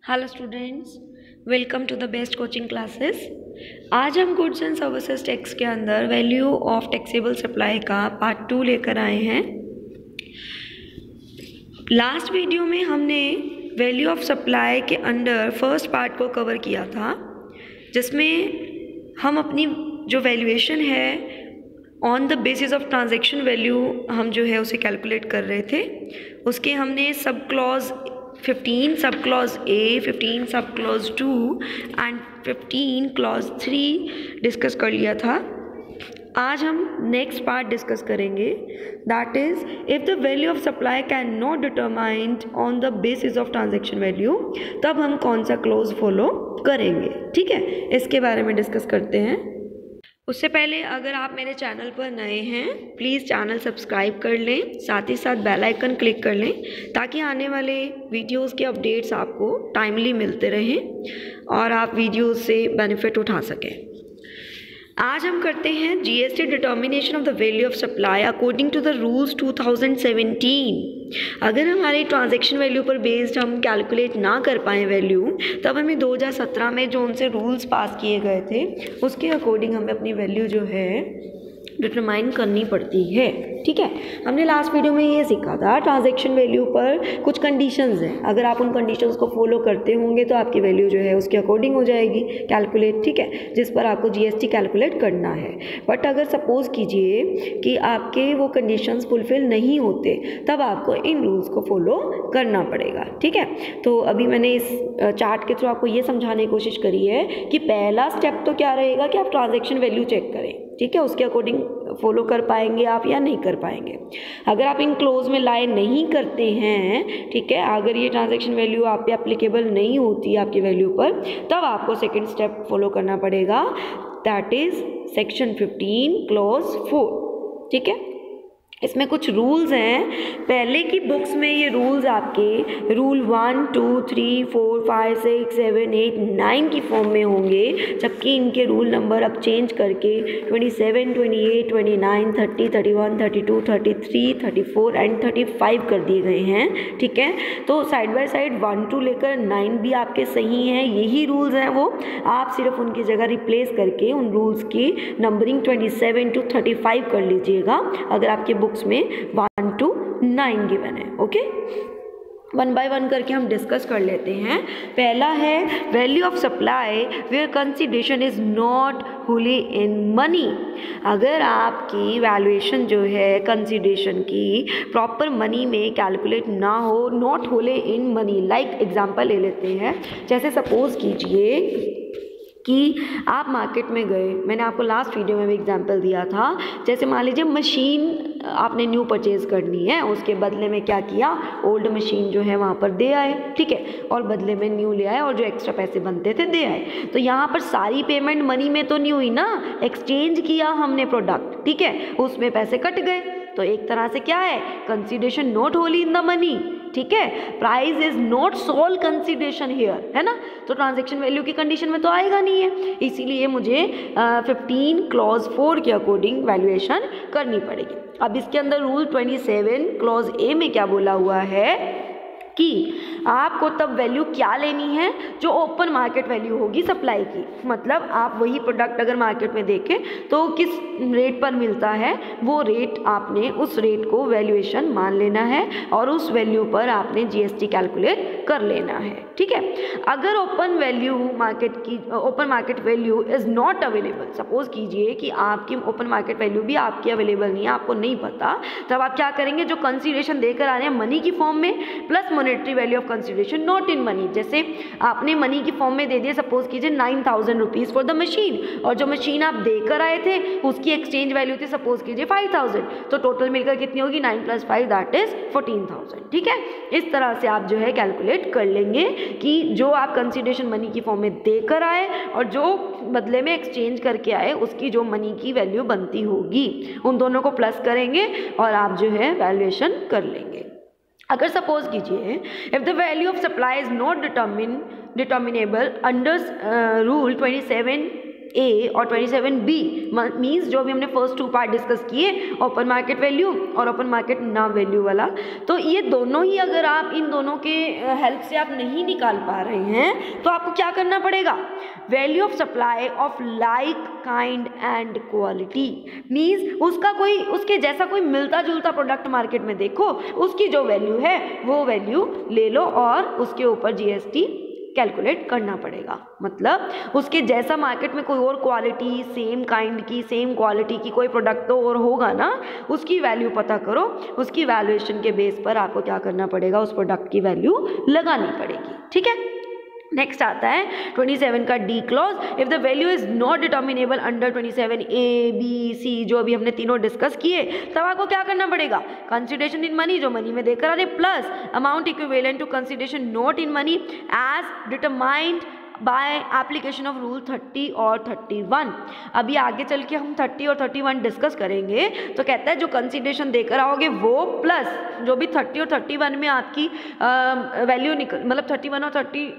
Hello students, welcome to the best coaching classes. आज हम goods and services tax के अंदर वैल्यू ऑफ टैक्सेबल सप्लाई का part 2 लेकर आए हैं। लास्ट वीडियो में हमने वैल्यू ऑफ सप्लाई के अंडर फर्स्ट पार्ट को कवर किया था, जिसमें हम अपनी जो वैल्यूएशन है on the basis of transaction value हम जो है उसे कैलकुलेट कर रहे थे। उसके हमने sub clause 15 sub clause A, 15 sub clause 2 and 15 clause 3 discuss कर लिया था। आज हम नेक्स्ट पार्ट डिस्कस करेंगे, that is if the value of supply can not determined on the basis of transaction value, तब हम कौन सा क्लॉज फॉलो करेंगे। ठीक है, इसके बारे में डिस्कस करते हैं। उससे पहले अगर आप मेरे चैनल पर नए हैं, प्लीज़ चैनल सब्सक्राइब कर लें, साथ ही साथ बेल आइकन क्लिक कर लें ताकि आने वाले वीडियोस के अपडेट्स आपको टाइमली मिलते रहें और आप वीडियोस से बेनिफिट उठा सकें। आज हम करते हैं GST determination of the value of supply according to the rules 2017। अगर हमारी ट्रांजैक्शन वैल्यू पर बेस्ड हम कैलकुलेट ना कर पाएँ वैल्यू, तब हमें 2017 में जो उनसे रूल्स पास किए गए थे उसके अकॉर्डिंग हमें अपनी वैल्यू जो है डिटरमाइन करनी पड़ती है। ठीक है, हमने लास्ट वीडियो में ये सीखा था ट्रांजैक्शन वैल्यू पर कुछ कंडीशंस हैं। अगर आप उन कंडीशंस को फॉलो करते होंगे तो आपकी वैल्यू जो है उसके अकॉर्डिंग हो जाएगी कैलकुलेट। ठीक है, जिस पर आपको जीएसटी कैलकुलेट करना है। बट अगर सपोज कीजिए कि आपके वो कंडीशंस फुलफिल नहीं होते, तब आपको इन रूल्स को फॉलो करना पड़ेगा। ठीक है, तो अभी मैंने इस चार्ट के थ्रू आपको ये समझाने की कोशिश करी है कि पहला स्टेप तो क्या रहेगा कि आप ट्रांजैक्शन वैल्यू चेक करें। ठीक है, उसके अकॉर्डिंग फॉलो कर पाएंगे आप या नहीं कर पाएंगे। अगर आप इन क्लोज में लाए नहीं करते हैं, ठीक है, अगर ये ट्रांजैक्शन वैल्यू आप पे एप्लीकेबल नहीं होती आपकी वैल्यू पर, तब आपको सेकंड स्टेप फॉलो करना पड़ेगा, दैट इज सेक्शन 15 क्लॉज 4। ठीक है, इसमें कुछ रूल्स हैं। पहले की बुक्स में ये रूल्स आपके रूल 1, 2, 3, 4, 5, 6, 7, 8, 9 की फॉर्म में होंगे, जबकि इनके रूल नंबर अब चेंज करके 27, 28, 29, 30, 31, 32, 33, 34 एंड 35 कर दिए गए हैं। ठीक है, तो साइड बाय साइड 1 to लेकर 9 भी आपके सही हैं, यही रूल्स हैं वो। आप सिर्फ उनकी जगह रिप्लेस करके उन रूल्स की नंबरिंग 27 to 35 कर लीजिएगा अगर आपके बुक्स में 1 to 9 गिवन है। ओके, 1 by 1 करके हम डिस्कस कर लेते हैं। पहला है value of supply where consideration is not wholly in money. अगर आपकी वैल्यूएशन जो है कंसिडरेशन की प्रॉपर मनी में कैलकुलेट ना हो, नॉट होले इन मनी। लाइक एग्जांपल ले लेते हैं, जैसे सपोज कीजिए कि आप मार्केट में गए, मैंने आपको लास्ट वीडियो में भी एग्जांपल दिया था। जैसे मान लीजिए मशीन आपने न्यू परचेज़ करनी है, उसके बदले में क्या किया, ओल्ड मशीन जो है वहाँ पर दे आए। ठीक है, और बदले में न्यू ले आए और जो एक्स्ट्रा पैसे बनते थे दे आए। तो यहाँ पर सारी पेमेंट मनी में तो नहीं हुई ना, एक्सचेंज किया हमने प्रोडक्ट। ठीक है, उसमें पैसे कट गए, तो एक तरह से क्या है, consideration not wholly in the money. ठीक है, price is not sole consideration here, है ना। तो ट्रांजैक्शन वैल्यू की कंडीशन में तो आएगा नहीं है, इसीलिए मुझे 15 क्लॉज 4 के अकॉर्डिंग वैल्यूएशन करनी पड़ेगी। अब इसके अंदर रूल 27 क्लॉज ए में क्या बोला हुआ है कि आपको तब वैल्यू क्या लेनी है जो ओपन मार्केट वैल्यू होगी सप्लाई की। मतलब आप वही प्रोडक्ट अगर मार्केट में देखें तो किस रेट पर मिलता है, वो रेट आपने उस रेट को वैल्यूएशन मान लेना है और उस वैल्यू पर आपने जीएसटी कैलकुलेट कर लेना है। ठीक है, अगर open market value is not available, suppose कीजिए कि आपकी ओपन मार्केट वैल्यू भी आपकी अवेलेबल नहीं है, आपको नहीं पता, तब आप क्या करेंगे, जो कंसिडरेशन देकर आ रहे हैं मनी की फॉर्म में plus monetary value of consideration not in money. जैसे आपने मनी की फॉर्म में दे दिया, सपोज कीजिए 9000 रुपीज़ फॉर द मशीन, और जो मशीन आप देकर आए थे उसकी एक्सचेंज वैल्यू थी सपोज कीजिए 5000, तो टोटल मिलकर कितनी होगी, 9 + 5 दैट इज 14000। ठीक है, इस तरह से आप जो है कैलकुलेट कर लेंगे कि जो आप कंसिडरेशन मनी की फॉर्म में देकर आए और जो बदले में एक्सचेंज करके आए उसकी जो मनी की वैल्यू बनती होगी, उन दोनों को प्लस करेंगे और आप जो है वैल्यूएशन कर लेंगे। अगर सपोज कीजिए if the value of supply is not determinable under rule 27 ए और 27B मीन्स जो भी हमने फर्स्ट 2 पार्ट डिस्कस किए, ओपन मार्केट वैल्यू और ओपन मार्केट नाउ वैल्यू वाला, तो ये दोनों ही अगर आप इन दोनों के हेल्प से आप नहीं निकाल पा रहे हैं तो आपको क्या करना पड़ेगा, value of supply of like kind and quality means उसके जैसा कोई मिलता जुलता प्रोडक्ट मार्केट में देखो, उसकी जो वैल्यू है वो वैल्यू ले लो और उसके ऊपर GST कैलकुलेट करना पड़ेगा। मतलब उसके जैसा मार्केट में कोई और क्वालिटी, सेम काइंड की, सेम क्वालिटी की कोई प्रोडक्ट तो और होगा ना, उसकी वैल्यू पता करो, उसकी वैल्यूएशन के बेस पर आपको क्या करना पड़ेगा, उस प्रोडक्ट की वैल्यू लगानी पड़ेगी। ठीक है, नेक्स्ट आता है 27 का D clause, if the value is not determinable under 27A B C जो अभी हमने तीनों डिस्कस किए, तब आपको क्या करना पड़ेगा, कंसिडरेशन इन मनी जो मनी में देकर आ रहे plus amount equivalent to consideration not in money as determined by application of rule 30 और 31। अभी आगे चल के हम 30 और 31 डिस्कस करेंगे, तो कहता है जो कंसिडरेशन देकर आओगे वो प्लस जो भी 30 और 31 में आपकी वैल्यू मतलब 31 और 30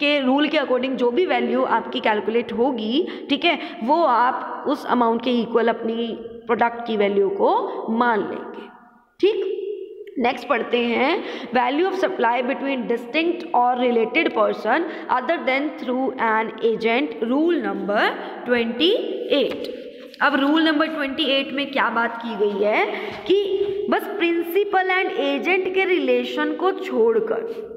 के रूल के अकॉर्डिंग जो भी वैल्यू आपकी कैलकुलेट होगी, ठीक है, वो आप उस अमाउंट के इक्वल अपनी प्रोडक्ट की वैल्यू को मान लेंगे। ठीक, नेक्स्ट पढ़ते हैं value of supply between distinct और related person other than through an agent, rule number 28। अब रूल नंबर 28 में क्या बात की गई है कि बस प्रिंसिपल एंड एजेंट के रिलेशन को छोड़कर,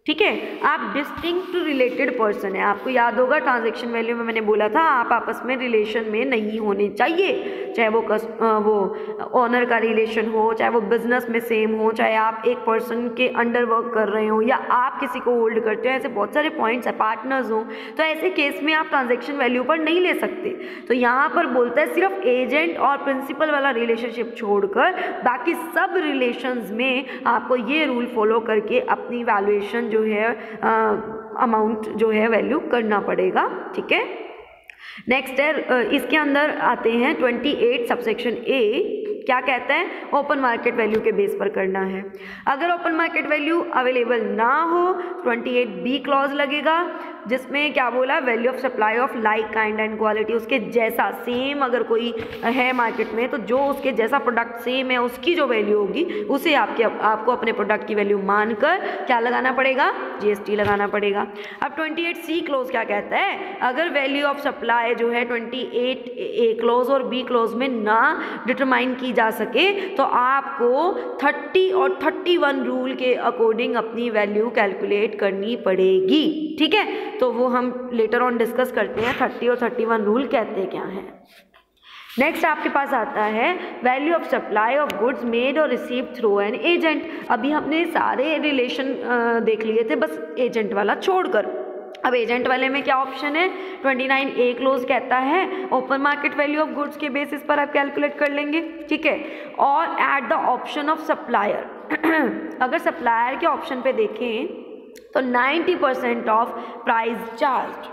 ठीक है, आप डिस्टिंक्ट टू रिलेटेड पर्सन है, आपको याद होगा ट्रांजैक्शन वैल्यू में मैंने बोला था आप आपस में रिलेशन में नहीं होने चाहिए, चाहे वो ऑनर का रिलेशन हो, चाहे वो बिजनेस में सेम हो, चाहे आप एक पर्सन के अंडर वर्क कर रहे हो या आप किसी को होल्ड करते हो, ऐसे बहुत सारे पॉइंट्स है, पार्टनर्स हो, तो ऐसे केस में आप ट्रांजैक्शन वैल्यू पर नहीं ले सकते। तो यहाँ पर बोलता है सिर्फ एजेंट और प्रिंसिपल वाला रिलेशनशिप छोड़कर बाकी सब रिलेशंस में आपको ये रूल फॉलो करके अपनी वैल्यूएशन जो है अमाउंट जो है वैल्यू करना पड़ेगा। ठीक है, नेक्स्ट है इसके अंदर आते हैं 28 सबसेक्शन ए, क्या कहता है, ओपन मार्केट वैल्यू के बेस पर करना है। अगर ओपन मार्केट वैल्यू अवेलेबल ना हो 28B क्लॉज लगेगा, जिसमें क्या बोला, value of supply of like kind and quality, उसके जैसा सेम अगर कोई है मार्केट में तो जो उसके जैसा प्रोडक्ट सेम है उसकी जो वैल्यू होगी उसे आपको अपने प्रोडक्ट की वैल्यू मानकर क्या लगाना पड़ेगा, GST लगाना पड़ेगा। अब 28C क्लॉज क्या कहता है, अगर वैल्यू ऑफ सप्लाई जो है 28A क्लॉज और B क्लॉज में ना डिटरमाइन की जा सके तो आपको 30 और 31 रूल के अकॉर्डिंग अपनी वैल्यू कैलकुलेट करनी पड़ेगी। ठीक है, तो वो हम लेटर ऑन डिस्कस करते हैं 30 और 31 रूल कहते क्या हैं। नेक्स्ट आपके पास आता है value of supply of goods made और रिसीव थ्रू एन एजेंट। अभी हमने सारे रिलेशन देख लिए थे बस एजेंट वाला छोड़कर। अब एजेंट वाले में क्या ऑप्शन है, 29A क्लोज कहता है open market value of goods के बेसिस पर आप कैलकुलेट कर लेंगे। ठीक है, और at the option of supplier अगर सप्लायर के ऑप्शन पे देखें तो 90% of price charge,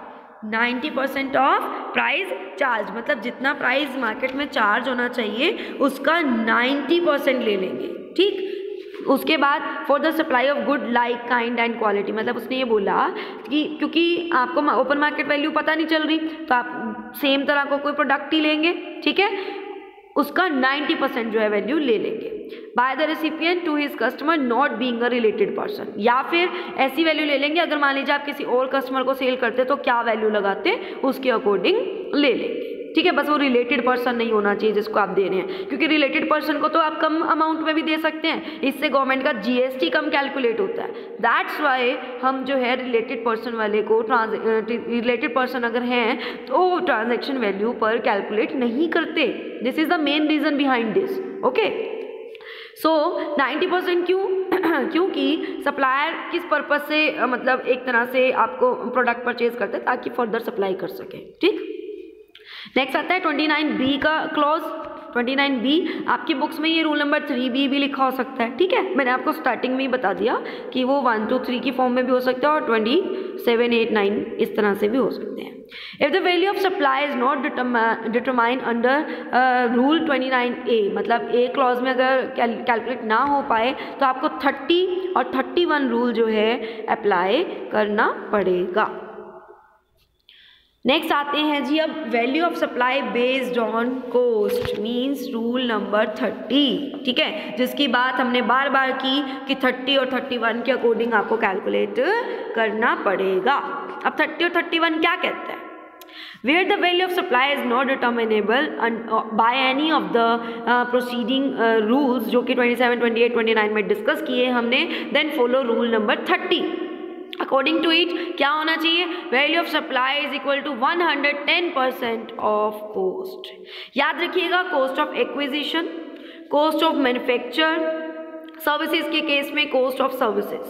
90% of price charge मतलब जितना प्राइस मार्केट में चार्ज होना चाहिए उसका 90% ले लेंगे। ठीक, उसके बाद for the supply of good like kind and quality, मतलब उसने ये बोला कि क्योंकि आपको ओपन मार्केट वैल्यू पता नहीं चल रही तो आप सेम तरह को कोई प्रोडक्ट ही लेंगे। ठीक है, उसका 90% जो है वैल्यू ले लेंगे। By the recipient to his customer not being a related person, या फिर ऐसी वैल्यू ले लेंगे अगर मान लीजिए आप किसी और कस्टमर को सेल करते तो क्या वैल्यू लगाते उसके अकॉर्डिंग ले लेंगे। ठीक है, बस वो रिलेटेड पर्सन नहीं होना चाहिए जिसको आप दे रहे हैं, क्योंकि रिलेटेड पर्सन को तो आप कम अमाउंट में भी दे सकते हैं, इससे गवर्नमेंट का GST कम कैलकुलेट होता है। दैट्स वाई हम जो है रिलेटेड पर्सन वाले को रिलेटेड पर्सन अगर हैं तो ट्रांजैक्शन वैल्यू पर कैलकुलेट नहीं करते। This is the main reason behind this. Okay, so 90% क्यों क्योंकि सप्लायर किस पर्पज से मतलब एक तरह से आपको प्रोडक्ट परचेज करते हैं ताकि फर्दर सप्लाई कर सके। ठीक, नेक्स्ट आता है 29B का क्लॉज। 29B आपकी बुक्स में ये रूल नंबर 3B भी लिखा हो सकता है। ठीक है, मैंने आपको स्टार्टिंग में ही बता दिया कि वो 1, 2, 3 की फॉर्म में भी हो सकता है और 27, 8, 9 इस तरह से भी हो सकते हैं। If the value of supply is not determined under rule 29A, मतलब A क्लॉज में अगर कैलकुलेट ना हो पाए तो आपको 30 और 31 रूल जो है अप्लाई करना पड़ेगा। नेक्स्ट आते हैं जी अब value of supply based on cost means rule number 30, ठीक है, जिसकी बात हमने बार बार की कि 30 और 31 के अकॉर्डिंग आपको कैलकुलेट करना पड़ेगा। अब 30 और 31 क्या कहते हैं? Where the value of supply is not determinable by any of the proceeding rules जो कि 27, 28, 29 में डिस्कस किए हमने, then follow rule number 30। According to it क्या होना चाहिए? Value of supply is equal to 110% of cost. याद रखिएगा, cost of acquisition, cost of manufacture, services के केस में कॉस्ट ऑफ सर्विसेज,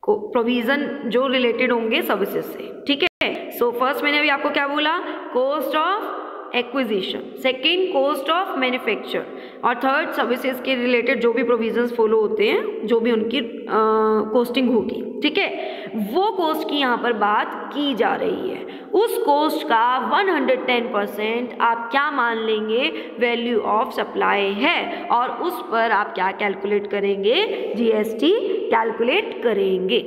प्रोविजन जो रिलेटेड होंगे सर्विसेज से, ठीक है। सो फर्स्ट मैंने अभी आपको क्या बोला? Cost of acquisition, second cost of manufacture, और थर्ड सर्विसेज के रिलेटेड जो भी प्रोविजंस फॉलो होते हैं, जो भी उनकी कॉस्टिंग होगी, ठीक है, वो कॉस्ट की यहाँ पर बात की जा रही है। उस कॉस्ट का 110% आप क्या मान लेंगे? वैल्यू ऑफ सप्लाई है, और उस पर आप क्या कैलकुलेट करेंगे? जीएसटी कैलकुलेट करेंगे।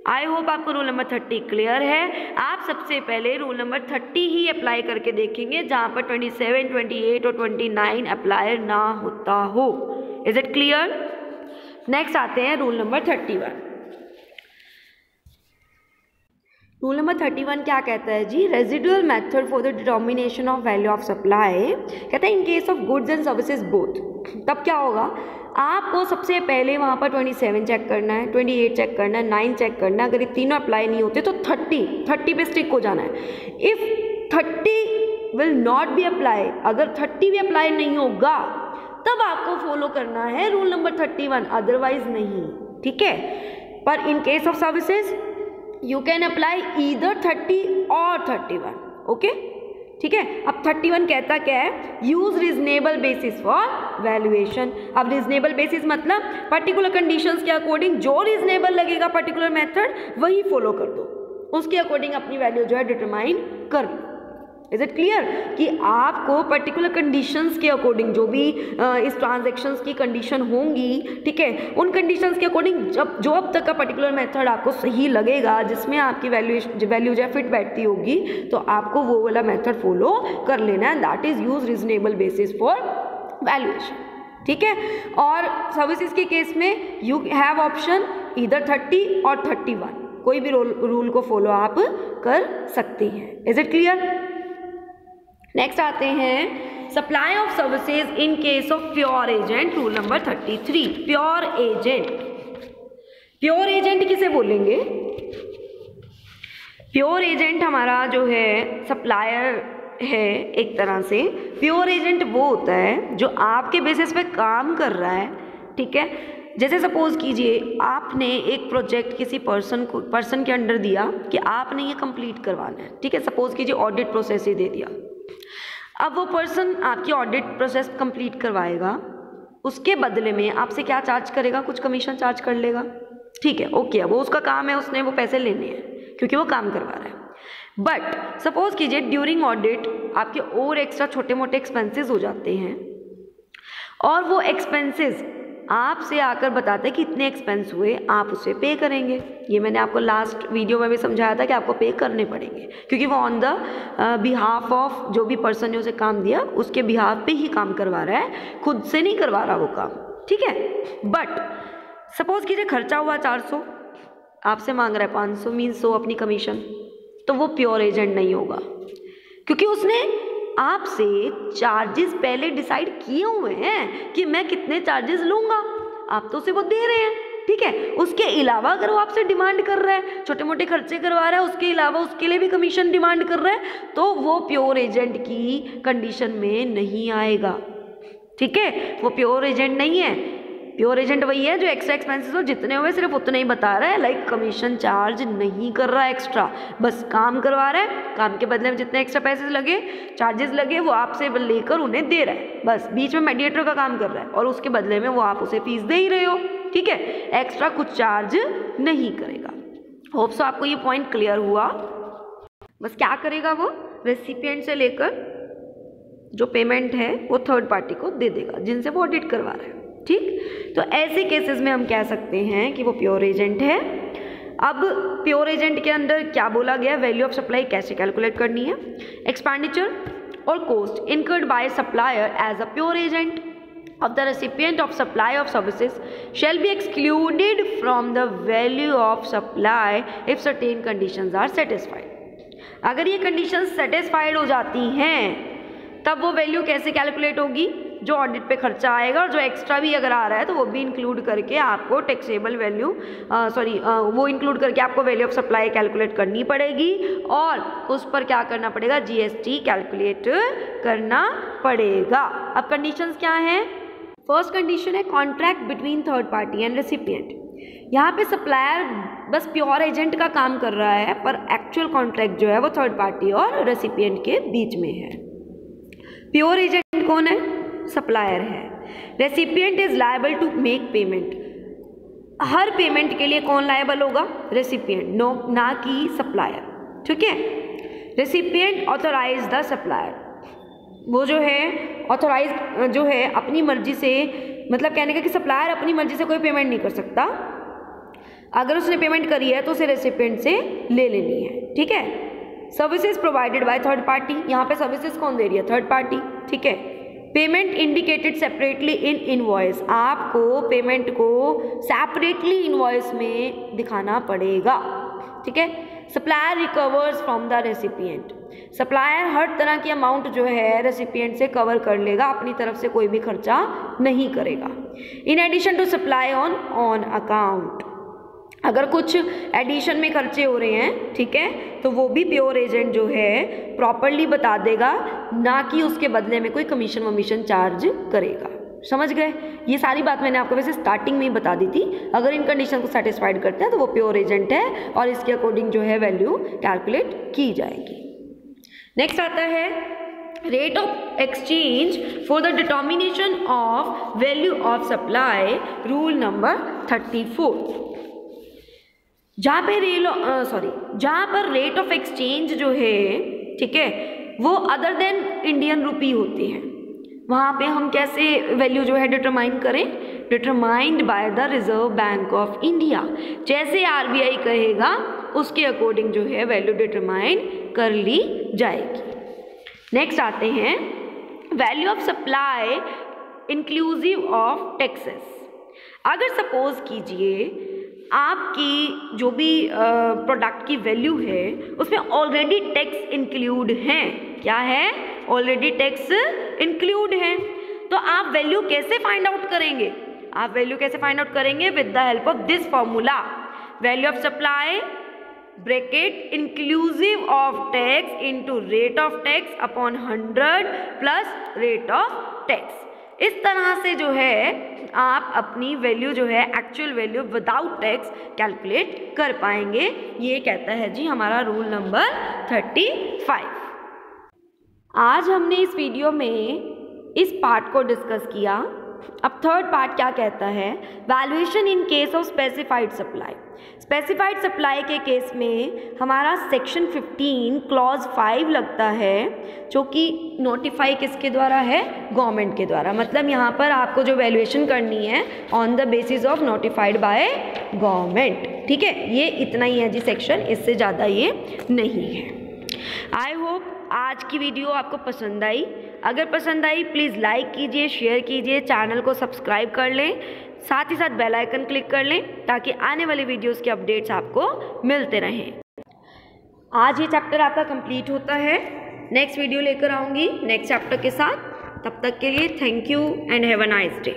आई होप आपको रूल नंबर 30 क्लियर है। आप सबसे पहले रूल नंबर 30 ही अप्लाई करके देखेंगे जहाँ पर 27, 28 और 29 अप्लाई ना होता हो। Is it clear? नेक्स्ट आते हैं रूल नंबर 31। रूल नंबर 31 क्या कहता है जी? Residual method for the determination of value of supply. कहता है in case of goods and services both. तब क्या होगा? आपको सबसे पहले वहाँ पर 27 चेक करना है, 28 चेक करना है, 9 चेक करना है। अगर ये तीनों अप्लाई नहीं होते तो 30 पे स्टिक हो जाना है। If 30 will not be apply, अगर 30 भी अप्लाई नहीं होगा तब आपको फॉलो करना है रूल नंबर 31, अदरवाइज नहीं, ठीक है। पर इन case of services you can apply either 30 और 31, ओके, ठीक है। अब 31 कहता क्या है? Use reasonable basis for valuation. अब रीजनेबल बेसिस मतलब पर्टिकुलर कंडीशंस के अकॉर्डिंग जो रीजनेबल लगेगा पर्टिकुलर मेथड वही फॉलो कर दो, उसके अकॉर्डिंग अपनी वैल्यू जो है डिटरमाइन कर लो। इज इट क्लियर कि आपको पर्टिकुलर कंडीशंस के अकॉर्डिंग जो भी इस ट्रांजैक्शंस की कंडीशन होंगी, ठीक है, उन कंडीशंस के अकॉर्डिंग जब जो अब तक का पर्टिकुलर मेथड आपको सही लगेगा, जिसमें आपकी वैल्यू जो फिट बैठती होगी, तो आपको वो वाला मेथड फॉलो कर लेना है। That is use reasonable basis for valuation, ठीक है। और सर्विसेज के केस में यू हैव ऑप्शन ईदर 30 और 31, कोई भी रूल को फॉलो आप कर सकते हैं। Is it clear? नेक्स्ट आते हैं supply of services in case of pure agent, rule number 33। Pure agent, pure agent किसे बोलेंगे? प्योर एजेंट हमारा जो है सप्लायर है एक तरह से। प्योर एजेंट वो होता है जो आपके बेसिस पे काम कर रहा है, ठीक है। जैसे सपोज कीजिए आपने एक प्रोजेक्ट किसी पर्सन के अंडर दिया कि आपने ये कंप्लीट करवाना है, ठीक है। सपोज कीजिए ऑडिट प्रोसेस ही दे दिया। अब वो पर्सन आपकी ऑडिट प्रोसेस कंप्लीट करवाएगा, उसके बदले में आपसे क्या चार्ज करेगा? कुछ कमीशन चार्ज कर लेगा, ठीक है, ओके। वो उसका काम है, उसने वो पैसे लेने हैं क्योंकि वो काम करवा रहा है। बट सपोज कीजिए ड्यूरिंग ऑडिट आपके और एक्स्ट्रा छोटे मोटे एक्सपेंसेस हो जाते हैं, और वो एक्सपेंसेस आपसे आकर बताते हैं कि इतने एक्सपेंस हुए, आप उसे पे करेंगे। ये मैंने आपको लास्ट वीडियो में भी समझाया था कि आपको पे करने पड़ेंगे, क्योंकि वो ऑन द बिहाफ ऑफ जो भी पर्सन ने उसे काम दिया उसके बिहाफ पे ही काम करवा रहा है, खुद से नहीं करवा रहा वो काम, ठीक है। बट सपोज कीजिए खर्चा हुआ 400, आपसे मांग रहा है 500, मीन्स 100 अपनी कमीशन, तो वो प्योर एजेंट नहीं होगा, क्योंकि उसने आपसे चार्जेस पहले डिसाइड किए हुए हैं कि मैं कितने चार्जेस लूँगा, आप तो उसे वो दे रहे हैं, ठीक है। उसके अलावा अगर वो आपसे डिमांड कर रहा है, छोटे मोटे खर्चे करवा रहा है, उसके अलावा उसके लिए भी कमीशन डिमांड कर रहा है, तो वो प्योर एजेंट की कंडीशन में नहीं आएगा, ठीक है। वो प्योर एजेंट नहीं है। प्योर एजेंट वही है जो एक्स्ट्रा एक्सपेंसेस हो जितने हुए सिर्फ उतने ही बता रहा है, लाइक कमीशन चार्ज नहीं कर रहा है एक्स्ट्रा, बस काम करवा रहा है, काम के बदले में जितने एक्स्ट्रा पैसे लगे, चार्जेस लगे, वो आपसे लेकर उन्हें दे रहा है, बस बीच में मेडिएटर का काम कर रहा है, और उसके बदले में वो आप उसे फीस दे ही रहे हो, ठीक है। एक्स्ट्रा कुछ चार्ज नहीं करेगा। होप सो आपको ये पॉइंट क्लियर हुआ। बस क्या करेगा वो? रेसिपिएंट से लेकर जो पेमेंट है वो थर्ड पार्टी को दे देगा जिनसे वो ऑडिट करवा रहा है, ठीक। तो ऐसे केसेस में हम कह सकते हैं कि वो प्योर एजेंट है। अब प्योर एजेंट के अंदर क्या बोला गया, वैल्यू ऑफ सप्लाई कैसे कैलकुलेट करनी है। एक्सपेंडिचर और cost incurred by supplier as a pure agent of the recipient of supply of services shall be excluded from the value of supply if certain conditions are satisfied। अगर ये conditions satisfied हो जाती हैं तब वो value कैसे calculate होगी, जो ऑडिट पे खर्चा आएगा और जो एक्स्ट्रा भी अगर आ रहा है तो वो भी इंक्लूड करके आपको टैक्सेबल वैल्यू वो इंक्लूड करके आपको वैल्यू ऑफ सप्लाई कैलकुलेट करनी पड़ेगी और उस पर क्या करना पड़ेगा, जीएसटी कैलकुलेट करना पड़ेगा। अब कंडीशंस क्या हैं। फर्स्ट कंडीशन है contract between third party and recipient. यहाँ पे सप्लायर बस प्योर एजेंट का काम कर रहा है पर एक्चुअल कॉन्ट्रैक्ट जो है वो थर्ड पार्टी और रेसिपिएंट के बीच में है। प्योर एजेंट कौन है, सप्लायर है। Recipient is liable to make payment. हर पेमेंट के लिए कौन लायबल होगा, रेसिपिएंट, ना कि सप्लायर। ठीक है। रेसिपिएंट ऑथोराइज द सप्लायर, वो जो है ऑथोराइज जो है अपनी मर्जी से, मतलब कहने का कि सप्लायर अपनी मर्जी से कोई पेमेंट नहीं कर सकता। अगर उसने पेमेंट करी है तो उसे रेसिपिएंट से ले लेनी है। ठीक है। Services provided by third party, यहाँ पे सर्विसेज कौन दे रही है, थर्ड पार्टी। ठीक है। Payment indicated separately in invoice, आपको पेमेंट को सेपरेटली इनवॉइस में दिखाना पड़ेगा। ठीक है। Supplier recovers from the recipient, supplier हर तरह की अमाउंट जो है रेसिपिएंट से कवर कर लेगा, अपनी तरफ से कोई भी खर्चा नहीं करेगा। In addition to supply on account, अगर कुछ एडिशन में खर्चे हो रहे हैं, ठीक है, तो वो भी प्योर एजेंट जो है प्रॉपरली बता देगा, ना कि उसके बदले में कोई कमीशन वमीशन चार्ज करेगा। समझ गए। ये सारी बात मैंने आपको वैसे स्टार्टिंग में ही बता दी थी। अगर इन कंडीशन को सेटिस्फाइड करते हैं तो वो प्योर एजेंट है और इसके अकॉर्डिंग जो है वैल्यू कैलकुलेट की जाएगी। नेक्स्ट आता है rate of exchange for the determination of value of supply, rule number 34। जहाँ पर रेट ऑफ एक्सचेंज जो है, ठीक है, वो अदर देन इंडियन रुपी होती है, वहाँ पे हम कैसे वैल्यू जो है डिटरमाइन करें, determined by the reserve bank of India. जैसे आरबीआई कहेगा उसके अकॉर्डिंग जो है वैल्यू डिटरमाइन कर ली जाएगी। नेक्स्ट आते हैं value of supply inclusive of taxes. अगर सपोज कीजिए आपकी जो भी प्रोडक्ट की वैल्यू है उसमें ऑलरेडी टैक्स इंक्लूड है, क्या है, ऑलरेडी टैक्स इंक्लूड है, तो आप वैल्यू कैसे फाइंड आउट करेंगे, आप वैल्यू कैसे फाइंड आउट करेंगे, with the help of this formula, value of supply bracket inclusive of tax into rate of tax upon 100 plus rate of tax. इस तरह से जो है आप अपनी वैल्यू जो है actual value without tax calculate कर पाएंगे। ये कहता है जी हमारा रूल नंबर 35। आज हमने इस वीडियो में इस पार्ट को डिस्कस किया। अब थर्ड पार्ट क्या कहता है, valuation in case of specified supply. Specified supply के केस में हमारा सेक्शन 15 क्लॉज 5 लगता है, जो कि नोटिफाई किसके द्वारा है, गवर्नमेंट के द्वारा। मतलब यहाँ पर आपको जो वैल्यूएशन करनी है on the basis of notified by government. ठीक है, ये इतना ही है जी सेक्शन, इससे ज़्यादा ये नहीं है। आई होप आज की वीडियो आपको पसंद आई। अगर पसंद आई प्लीज़ लाइक कीजिए, शेयर कीजिए, चैनल को सब्सक्राइब कर लें, साथ ही साथ बेल आइकन क्लिक कर लें ताकि आने वाले वीडियोस के अपडेट्स आपको मिलते रहें। आज ये चैप्टर आपका कंप्लीट होता है। नेक्स्ट वीडियो लेकर आऊँगी नेक्स्ट चैप्टर के साथ। तब तक के लिए thank you and have a nice day.